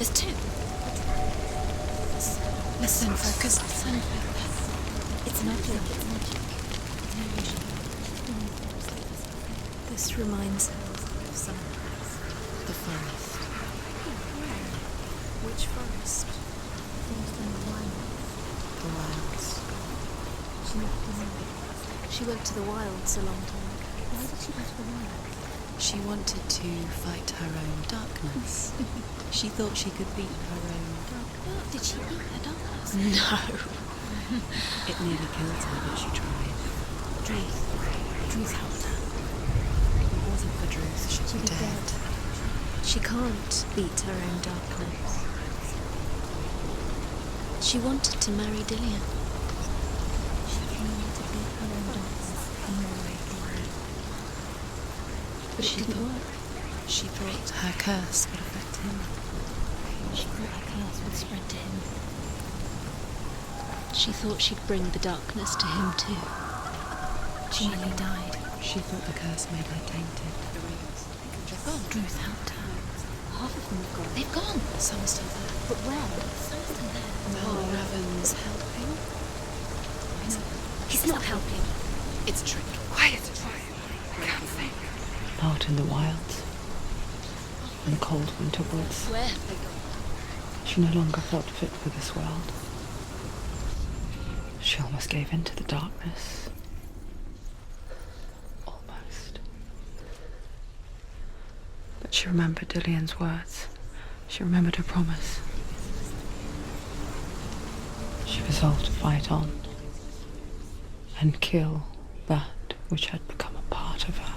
There's two. Listen, focus. It's magic. This reminds her of some place. The forest. Which forest? The wilds. She went to the wilds a long time ago. Why did she go to the wilds? She wanted to fight her own darkness. She thought she could beat her own darkness. Did she beat her darkness? No. It nearly killed her, but she tried. Druth helped her. If it wasn't for Druth, she'd be dead. She can't beat her own darkness. She wanted to marry Dillian. She wanted to beat her own darkness and marry Dillian. But it didn't work. She thought her curse would affect him. She thought her curse would spread to him. She thought she'd bring the darkness to him too. She nearly died. She thought the curse made her tainted. They've gone. Druth helped her. Half of them have gone. They've gone. Some are still there. But where? Some are still there. Well, Raven's helping. He's not helping. It's a trick. Quiet. I can't think. Out in the wilds, in the cold winter woods, Where have they gone? she no longer felt fit for this world. She almost gave in to the darkness. Almost. But she remembered Dillian's words. She remembered her promise. She resolved to fight on and kill that which had become a part of her.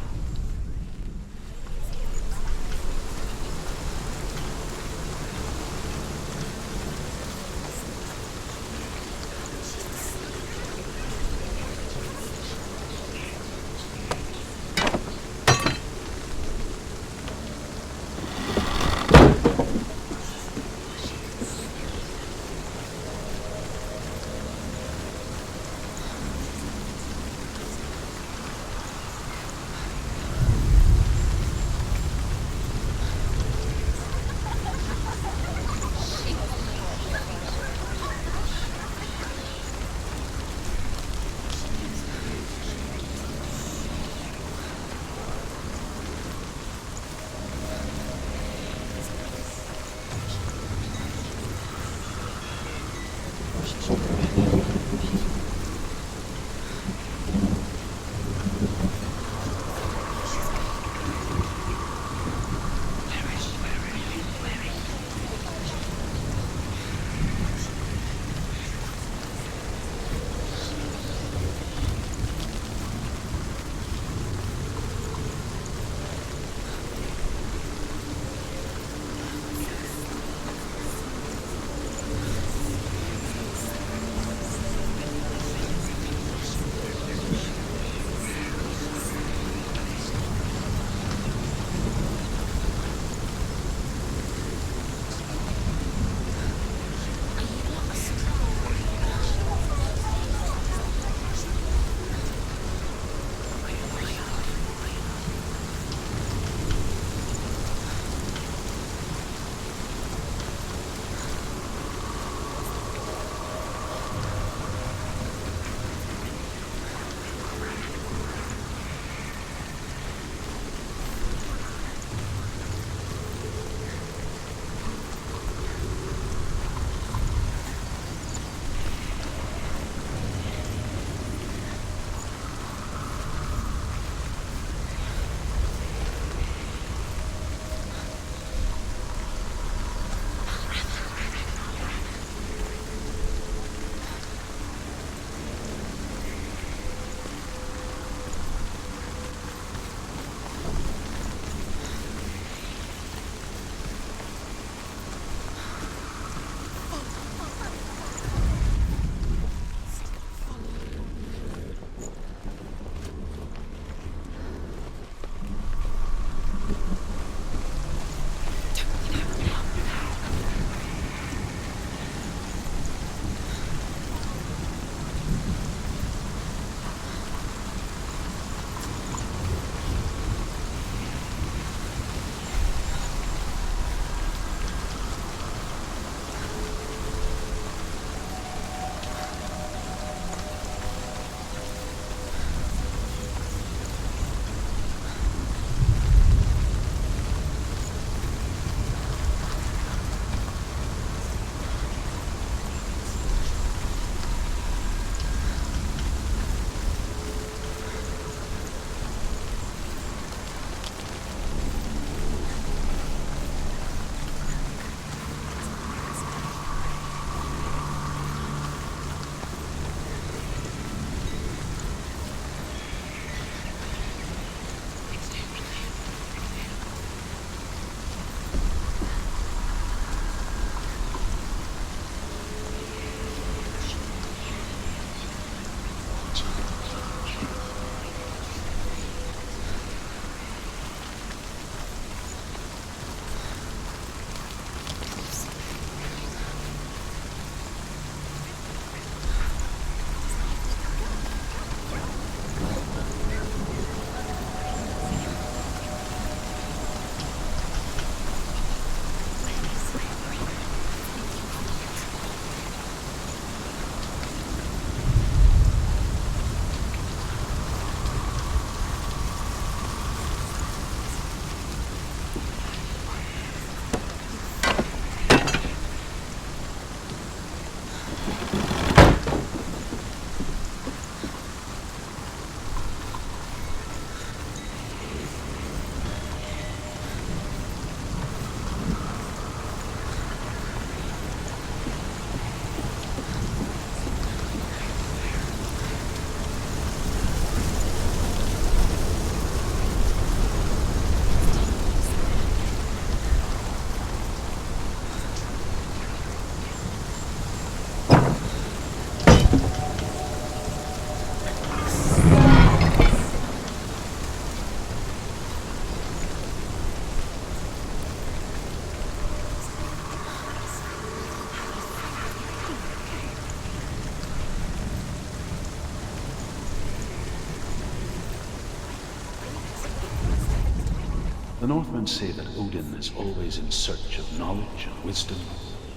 Northmen say that Odin is always in search of knowledge and wisdom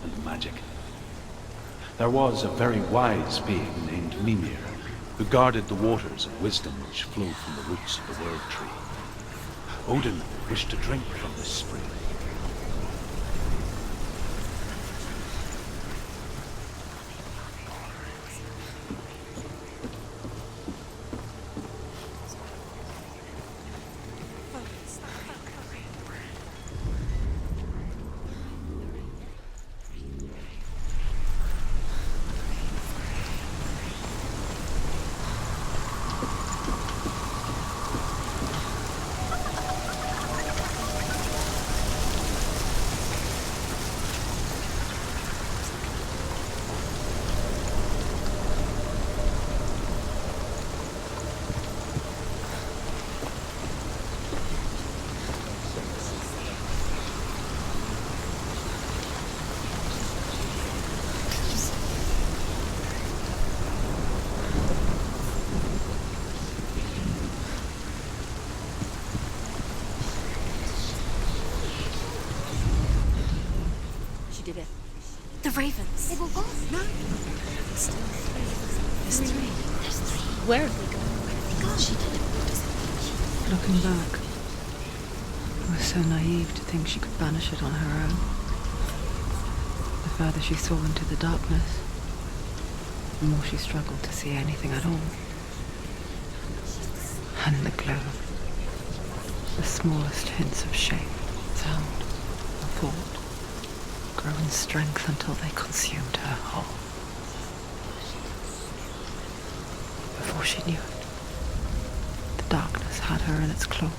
and magic. There was a very wise being named Mimir, who guarded the waters of wisdom which flow from the roots of the World Tree. Odin wished to drink from this spring. Did it. The ravens. They were gone. No. There's three. There's three. Where have they gone? Where have they gone? She did it. Looking back, I was so naive to think she could banish it on her own. The further she saw into the darkness, the more she struggled to see anything at all. And in the glow, the smallest hints of shape, sound, or thought grow in strength until they consumed her whole. Before she knew it, the darkness had her in its claws.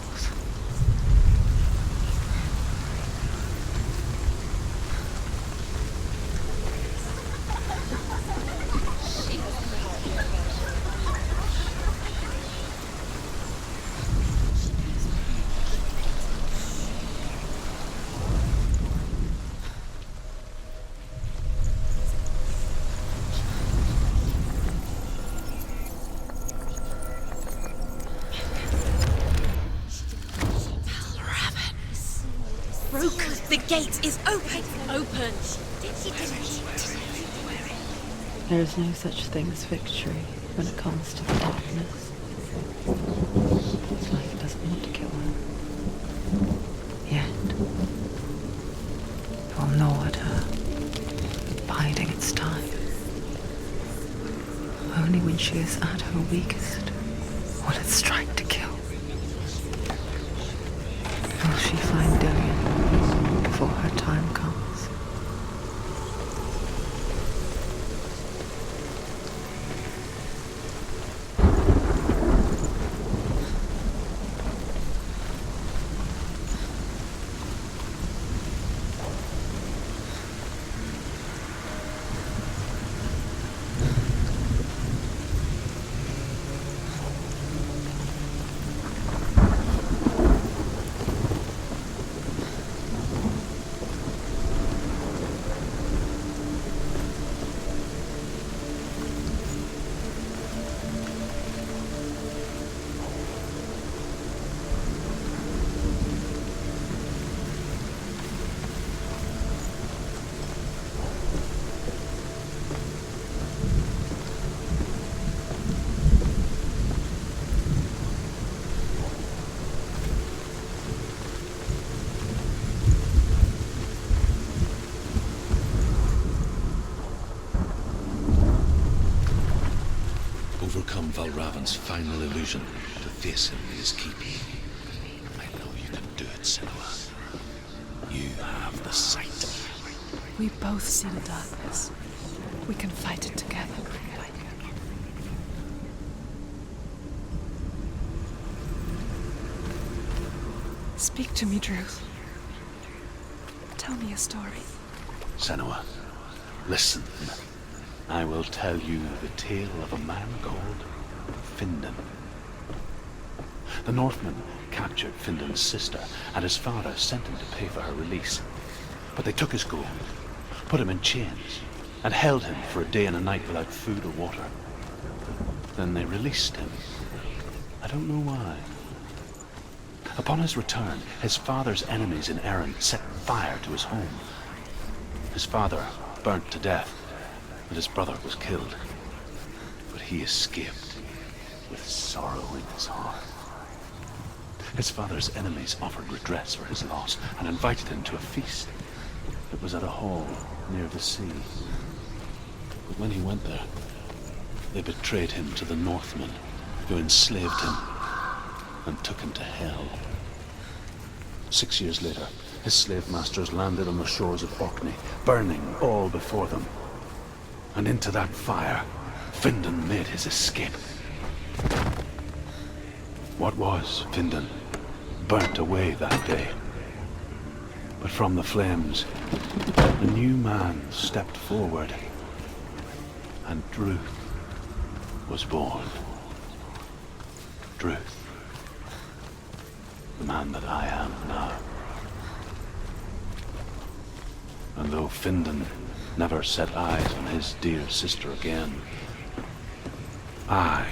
The gate is open! Open! There is no such thing as victory when it comes to the darkness. It's like it doesn't want to kill her. Yet, it will gnaw at her, biding its time. Only when she is at her weakest will it strike to kill. Will she find Dillion before her time comes? Overcome Valravan's final illusion to face him in his keep. I know you can do it, Senua. You have the sight. We both see the darkness. We can fight it together. Speak to me, Druth. Tell me a story. Senua, listen. I will tell you the tale of a man called Findan. The Northmen captured Findan's sister, and his father sent him to pay for her release. But they took his gold, put him in chains, and held him for a day and a night without food or water. Then they released him. I don't know why. Upon his return, his father's enemies in Erin set fire to his home. His father burnt to death, and his brother was killed. But he escaped with sorrow in his heart. His father's enemies offered redress for his loss and invited him to a feast. It was at a hall near the sea. But when he went there, they betrayed him to the Northmen, who enslaved him and took him to hell. 6 years later, his slave masters landed on the shores of Orkney, burning all before them. And into that fire, Findan made his escape. What was Findan burnt away that day. But from the flames, a new man stepped forward, and Druth was born. Druth, the man that I am now. And though Findan never set eyes on his dear sister again, I,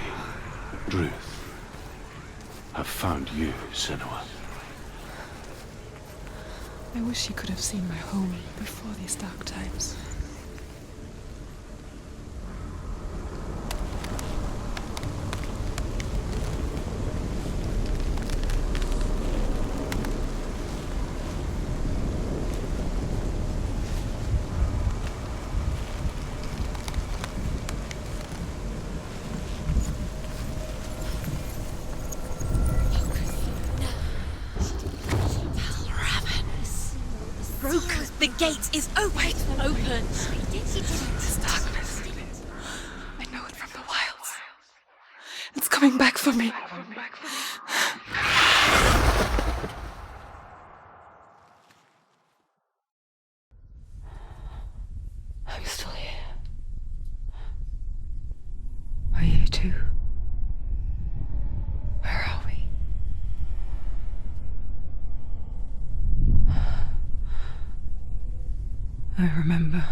Druth, have found you, Senua. I wish you could have seen my home before these dark times. The gate is open! Open! This darkness. I know it from the wilds. It's coming back for me. I'm still here. Are you too? Where are we? I remember.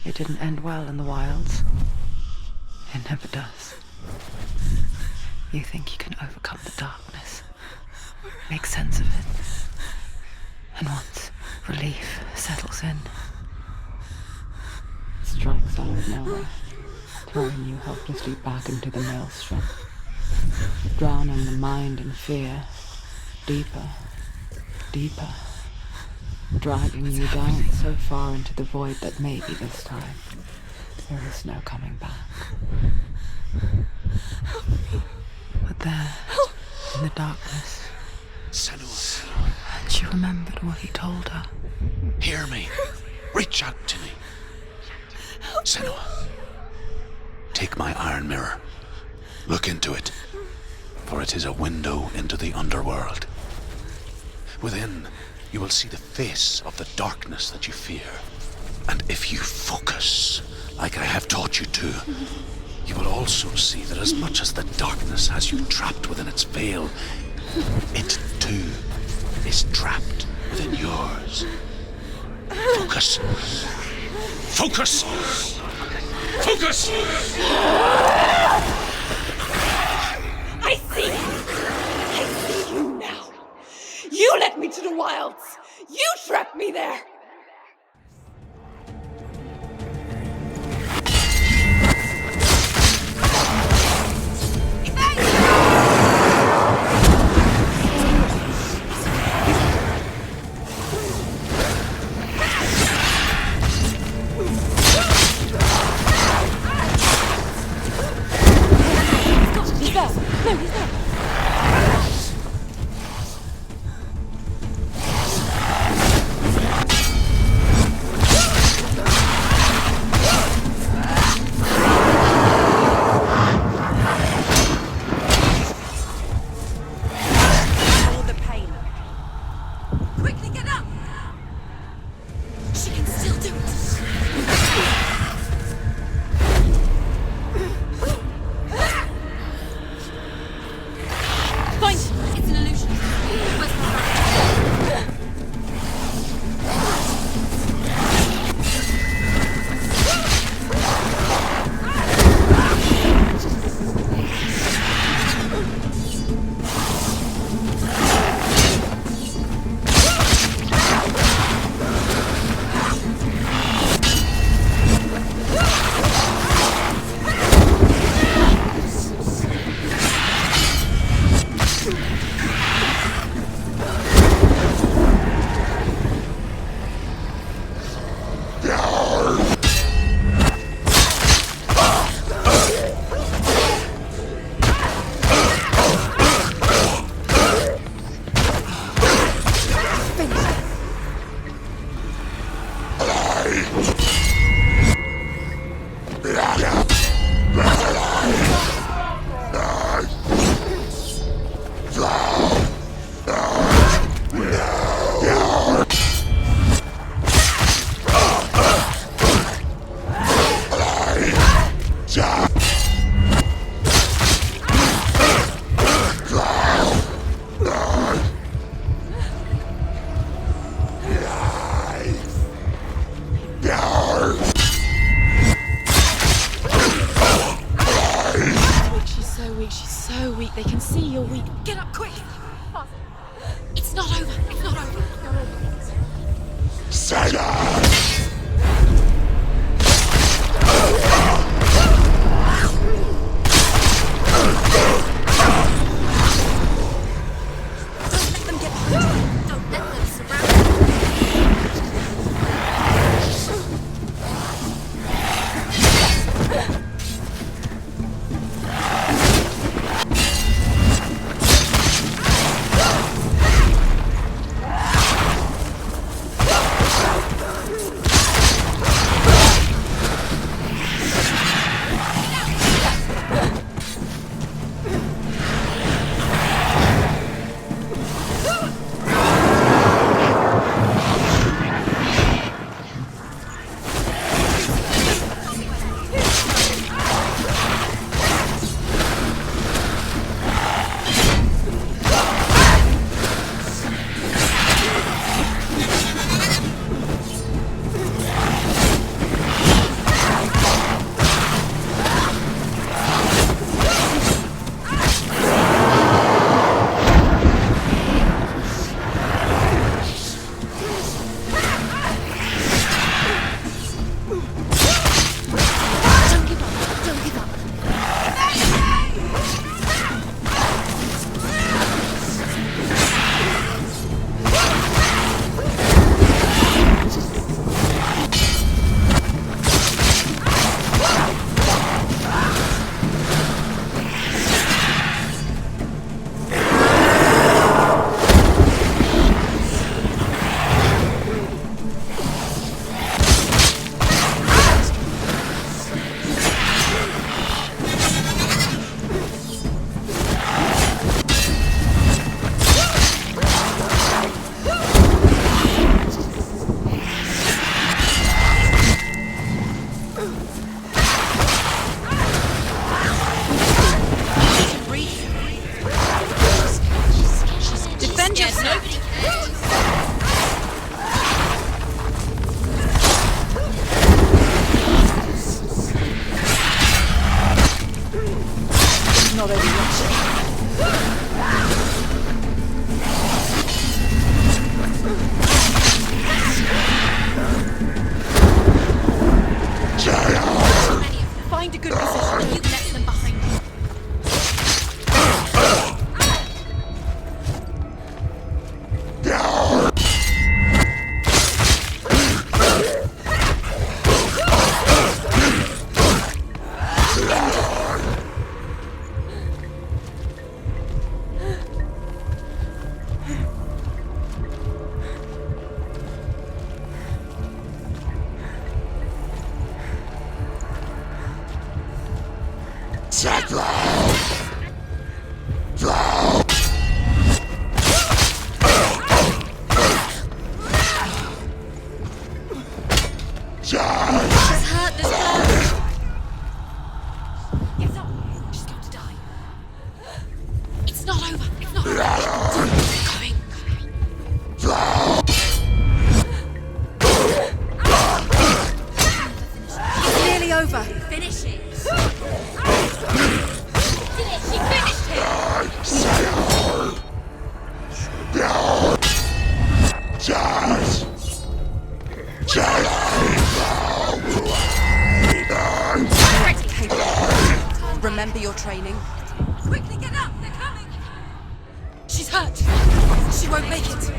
It didn't end well in the wilds. It never does. You think you can overcome the darkness, make sense of it, and once relief settles in, it strikes out of nowhere, throwing you helplessly back into the maelstrom, drowning the mind in fear, deeper, deeper, dragging you down so far into the void that maybe this time there is no coming back. But there, in the darkness, Senua, she remembered what he told her. hear me. Reach out to me. Senua, take my iron mirror. Look into it, for it is a window into the underworld. Within, you will see the face of the darkness that you fear. And if you focus, like I have taught you to, you will also see that as much as the darkness has you trapped within its veil, it too is trapped within yours. Focus. Focus! Focus! I see! I see you now! You led me to the wilds! You trapped me there! Get up quick! It's not over. It's not over. Don't let them surround you. Find a good position. You let them behind you. She's hurt, there's blood. Get up. She's going to die. It's not over. It's not over. It's coming. It's nearly over. Finish it. She finished him. Remember your training. Quickly get up, they're coming. She's hurt. She won't make it.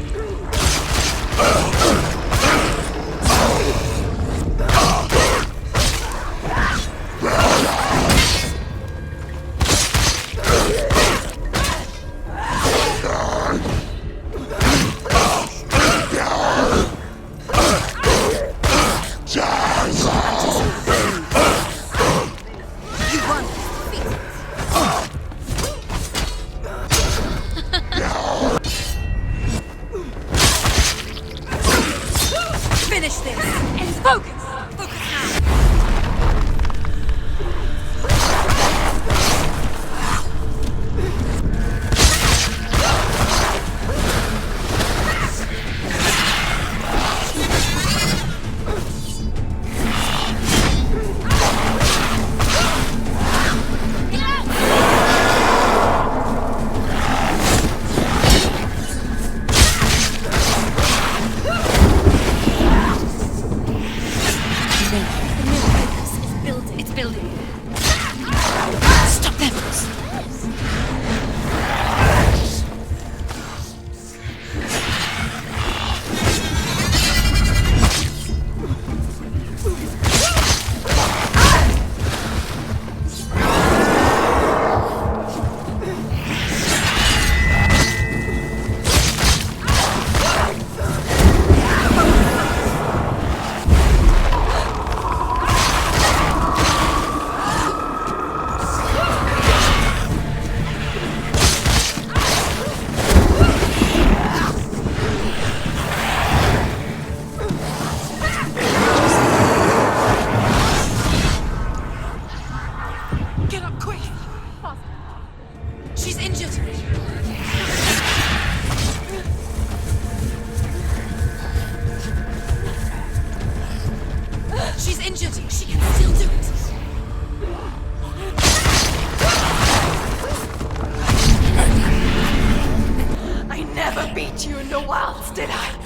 beat you in the wilds, did I?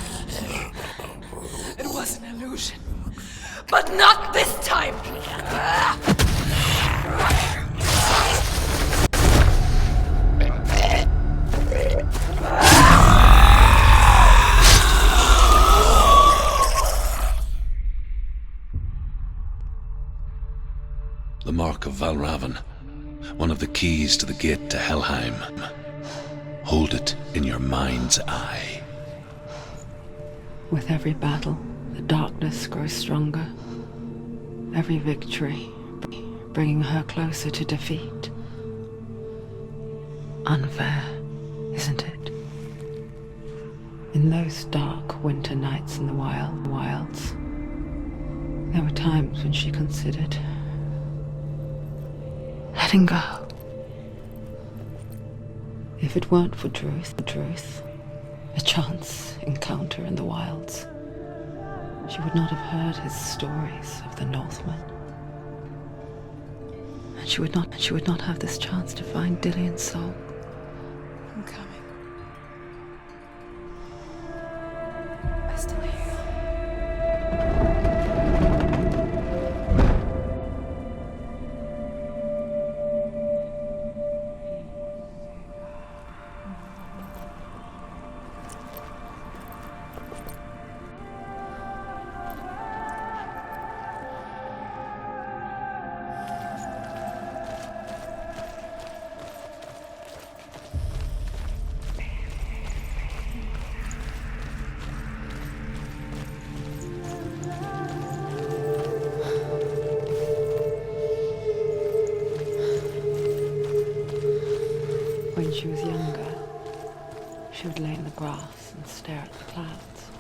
It was an illusion. But not this time! The Mark of Valravan, one of the keys to the gate to Helheim. Hold it in your mind's eye. With every battle, the darkness grows stronger. Every victory, bringing her closer to defeat. Unfair, isn't it? In those dark winter nights in the wilds, there were times when she considered letting go. If it weren't for truth, a chance encounter in the wilds, she would not have heard his stories of the Northmen. And she would not have this chance to find Dillion's soul. I'm coming. I still hear you. When she was younger, she would lay in the grass and stare at the clouds.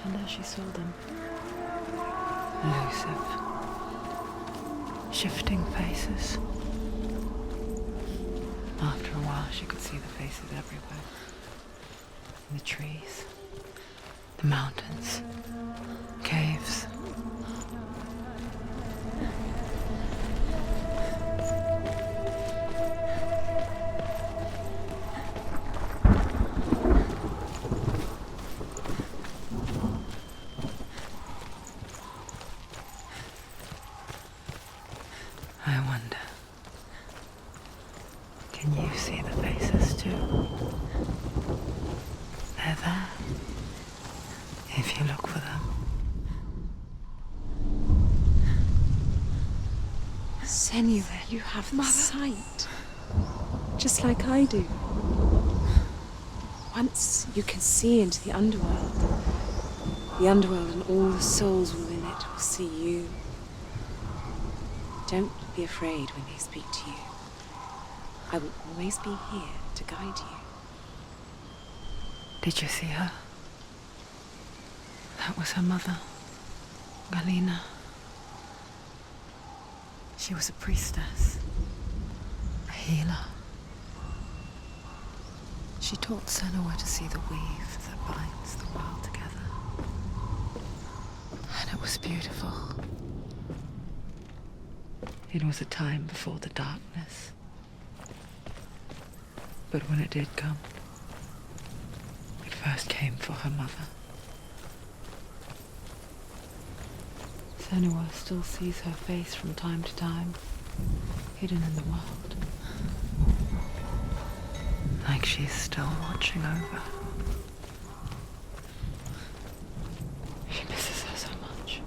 And as she saw them, elusive, shifting faces. After a while, she could see the faces everywhere. In the trees, the mountains, caves. I wonder, can you see the faces too? They're there, if you look for them. Senua, you have the sight. Just like I do. Once you can see into the underworld and all the souls within it will see you. Don't be afraid when they speak to you. I will always be here to guide you. Did you see her? That was her mother, Galina. She was a priestess, a healer. She taught Senua to see the weave that binds the world together. And it was beautiful. It was a time before the darkness. But when it did come, it first came for her mother. Senua still sees her face from time to time, hidden in the world. Like she's still watching over her. She misses her so much.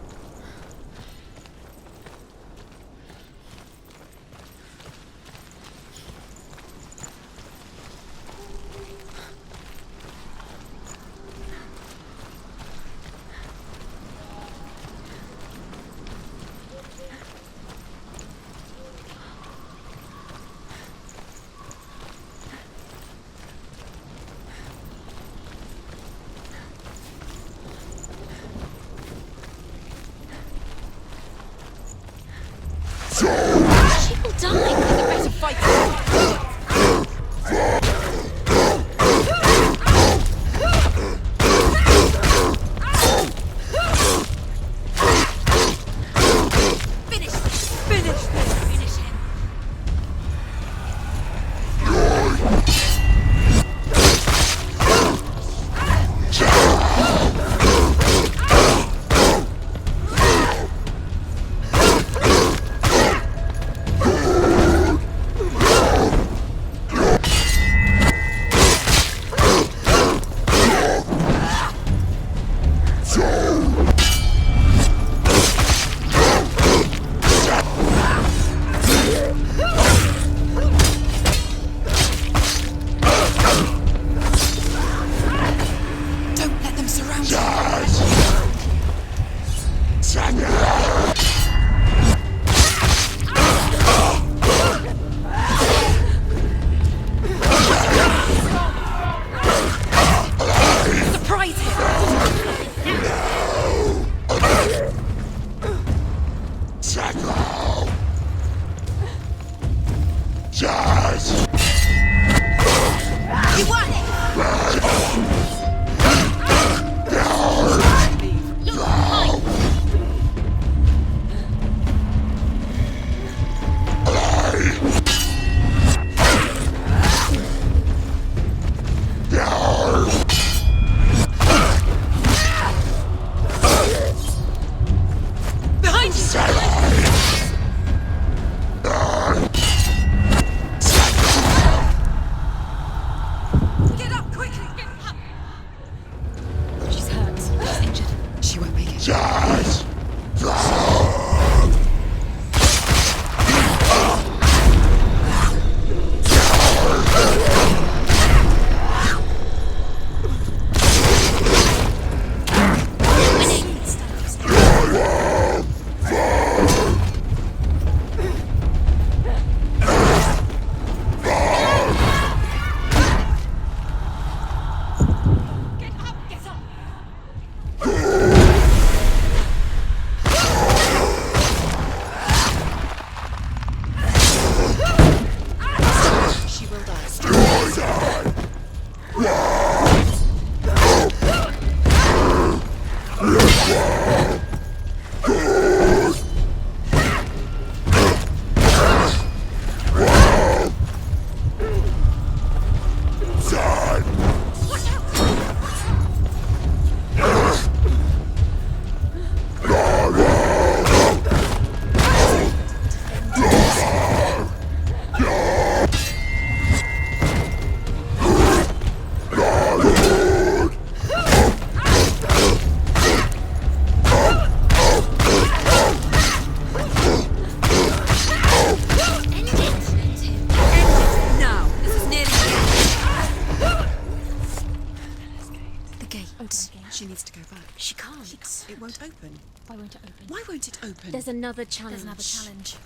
She needs to go back. She can't. It won't open. Why won't it open? Why won't it open? There's another challenge.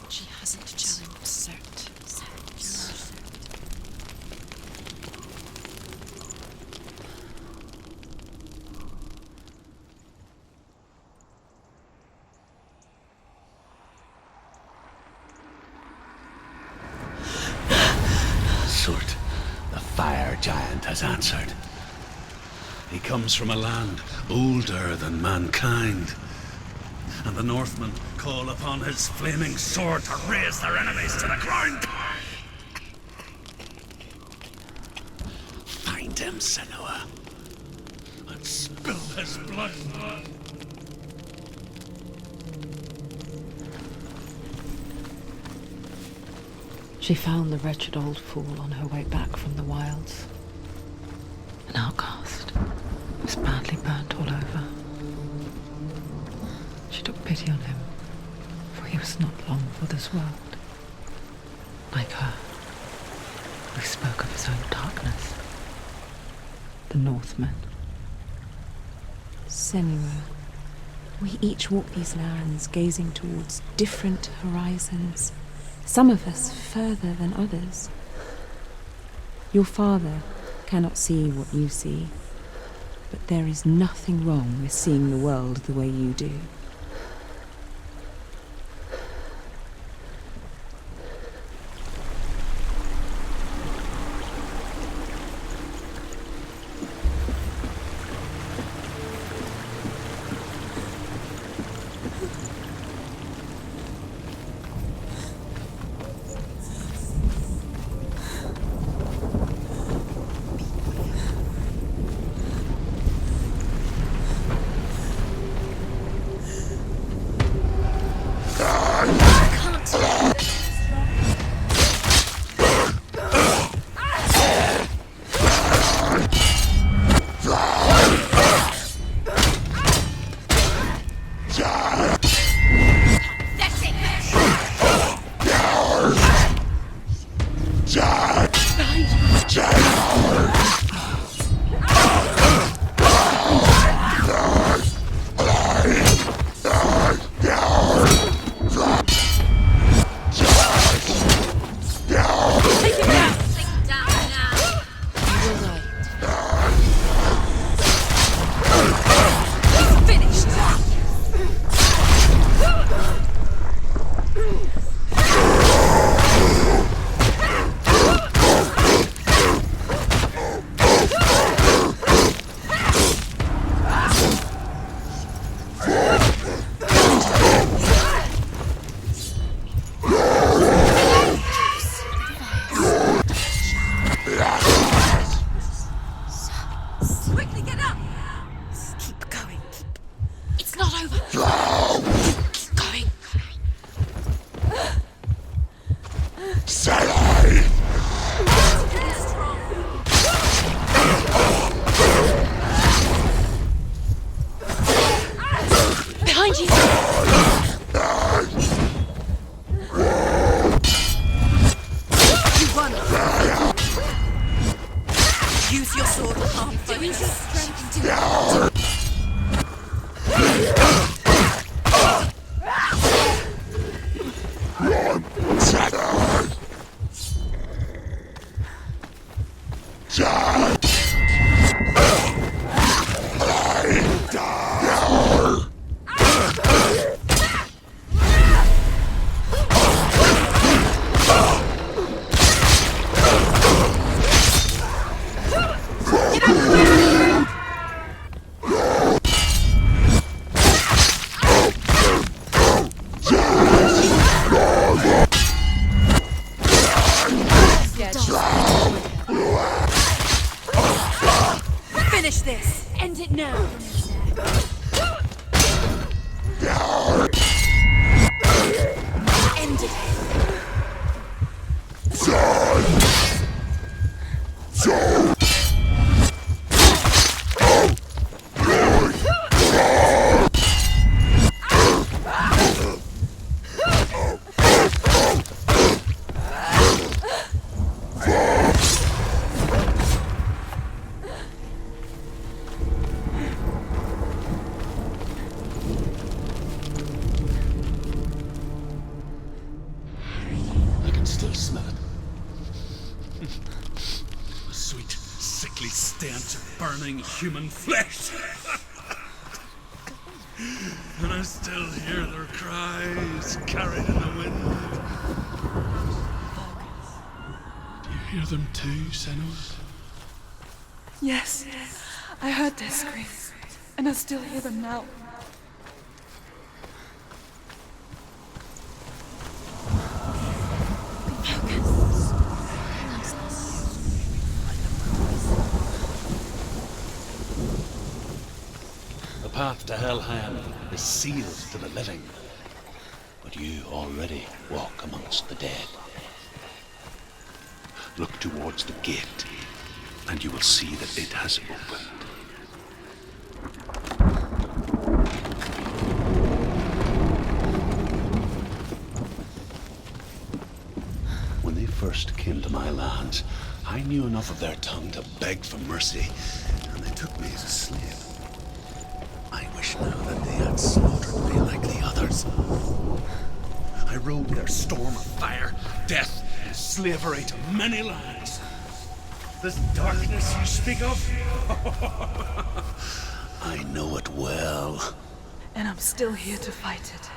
She hasn't challenged Cert. Surt, the fire giant has answered. He comes from a land older than mankind, and the Northmen call upon his flaming sword to raise their enemies to the ground. Find him, Senua, and spill his blood. She found the wretched old fool on her way back from the wilds. An outcast. Was badly burnt all over. She took pity on him, for he was not long for this world. Like her, who spoke of his own darkness. The Northmen. Senua, we each walk these lands gazing towards different horizons, some of us further than others. Your father cannot see what you see, but there is nothing wrong with seeing the world the way you do. finish this. End it now. End it. I can still smell it. The sweet, sickly stench of burning human flesh. And I still hear their cries carried in the wind. Do you hear them too, Senua? Yes, I heard their screams, and I still hear them now. The path to Helheim is sealed to the living, but you already walk amongst the dead. Look towards the gate, and you will see that it has opened. When they first came to my lands, I knew enough of their tongue to beg for mercy, and they took me as a slave. I wish now that they had slaughtered me like the others. I rode their storm of fire, death, and slavery to many lands. This darkness you speak of? I know it well. And I'm still here to fight it.